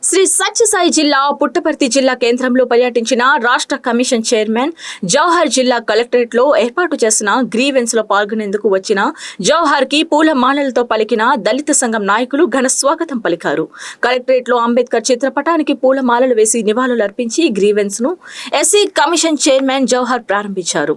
శ్రీ సత్యసాయి జిల్లా పుట్టపర్తి జిల్లా కేంద్రంలో పర్యటించిన రాష్ట్ర కమిషన్ చైర్మన్ జవహర్ జిల్లా కలెక్టరేట్ లో ఏర్పాటు చేసిన గ్రీవెన్స్ లో పాల్గొనేందుకు వచ్చిన జవహర్ కి పూలమాలలతో పలికిన దళిత సంఘం నాయకులు ఘన స్వాగతం పలికారు. కలెక్టరేట్ లో అంబేద్కర్ చిత్రపటానికి పూలమాలలు వేసి నివాళులర్పించి గ్రీవెన్స్ ను ఎస్సీ కమిషన్ చైర్మన్ జవహర్ ప్రారంభించారు.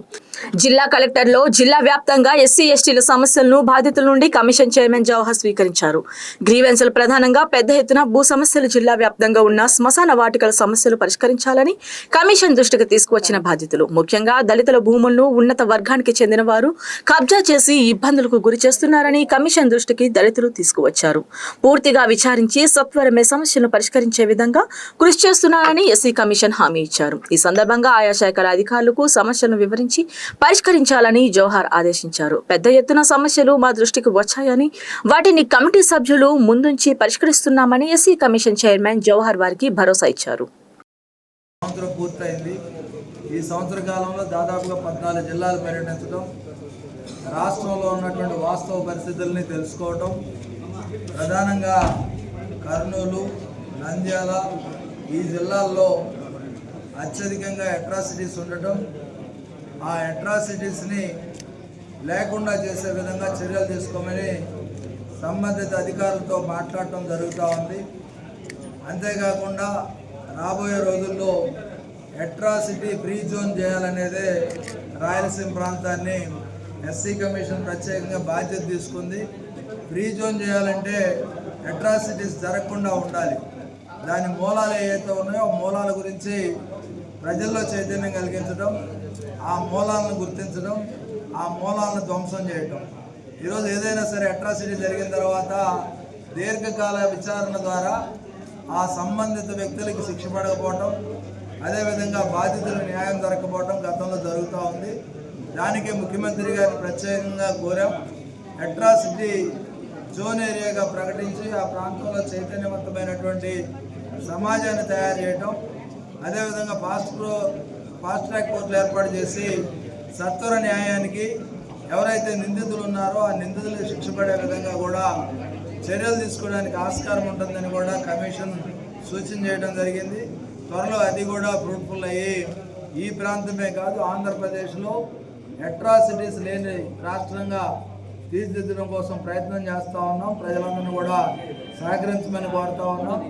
జిల్లా కలెక్టర్ లో జిల్లా వ్యాప్తంగా ఎస్సీ ఎస్టీల సమస్యలను బాధితుల నుండి కమిషన్ చైర్మన్ జవహర్ స్వీకరించారు. గ్రీవెన్స్లు ప్రధానంగా పెద్ద ఎత్తున భూ సమస్యలు, జిల్లా వ్యాప్తంగా ఉన్న శ్మశాన వాటికల సమస్యలు పరిష్కరించాలని కమిషన్ దృష్టికి తీసుకువచ్చిన బాధితులు ముఖ్యంగా దళితుల భూములను ఉన్నత వర్గానికి చెందిన వారు కబ్జా చేసి ఇబ్బందులకు గురి చేస్తున్నారని కమిషన్ దృష్టికి దళితులు తీసుకువచ్చారు. పూర్తిగా విచారించి సత్వరమే సమస్యలను పరిష్కరించే విధంగా కృషి చేస్తున్నారని ఎస్సీ కమిషన్ హామీ ఇచ్చారు. ఈ సందర్భంగా ఆయా శాఖల అధికారులకు సమస్యలను వివరించి పరిష్కరించాలని జవహర్ ఆదేశించారు. పెద్ద ఎత్తున సమస్యలు మా దృష్టికి వచ్చాయని వాటిని కమిటీ సభ్యులు ముందుంచి పరిష్కరిస్తున్నామని ఎస్సీ కమిషన్ చైర్మన్ జవహర్ వారికి భరోసా ఇచ్చారు. సంవత్సరం పూర్తయింది. ఈ సంవత్సర కాలంలో దాదాపుగా 14 జిల్లాలు పర్యటించడం, రాష్ట్రంలో ఉన్నటువంటి వాస్తవ పరిస్థితుల్ని తెలుసుకోవటం, ప్రధానంగా కర్నూలు, నంద్యాల ఈ జిల్లాల్లో అత్యధికంగా అట్రాసిటీస్ ఉండటం, ఆ అట్రాసిటీస్ని లేకుండా చేసే విధంగా చర్యలు తీసుకోమని సంబంధిత అధికారులతో మాట్లాడటం జరుగుతూ ఉంది. అంతేకాకుండా రాబోయే రోజుల్లో అట్రాసిటీ ఫ్రీ జోన్ చేయాలనేదే రాయలసీమ ప్రాంతాన్ని ఎస్సీ కమిషన్ ప్రత్యేకంగా బాధ్యత తీసుకుంది. ఫ్రీ జోన్ చేయాలంటే అట్రాసిటీస్ జరగకుండా ఉండాలి. దాని మూలాలు ఏవైతే ఉన్నాయో ఆ మూలాల గురించి ప్రజల్లో చైతన్యం కలిగించడం, ఆ మూలాలను గుర్తించడం, ఆ మూలాలను ధ్వంసం చేయటం. ఈరోజు ఏదైనా సరే అట్రాసిటీ జరిగిన తర్వాత దీర్ఘకాల విచారణ ద్వారా ఆ సంబంధిత వ్యక్తులకి శిక్ష పడకపోవటం, అదేవిధంగా బాధితులకు న్యాయం దొరకపోవటం గతంలో జరుగుతూ ఉంది. దానికి ముఖ్యమంత్రి గారిని ప్రత్యేకంగా కోరాం. అట్రాసిటీ జోన్ ఏరియాగా ప్రకటించి ఆ ప్రాంతంలో చైతన్యవంతమైనటువంటి సమాజాన్ని తయారు చేయటం, అదేవిధంగా ఫాస్ట్ ట్రాక్ కోర్టులు ఏర్పాటు చేసి సత్వర న్యాయానికి ఎవరైతే నిందితులు ఉన్నారో ఆ నిందితులకు శిక్ష పడే విధంగా కూడా చర్యలు తీసుకోవడానికి ఆస్కారం ఉంటుందని కూడా కమిషన్ సూచన చేయడం జరిగింది. త్వరలో అది కూడా ఫ్రూట్ఫుల్ అయ్యి ఈ ప్రాంతమే కాదు ఆంధ్రప్రదేశ్లో అట్రాసిటీస్ లేని రాష్ట్రంగా తీర్చిదిద్దడం కోసం ప్రయత్నం చేస్తూ ఉన్నాం. ప్రజలందరినీ కూడా సహకరించమని కోరుతూ ఉన్నాం.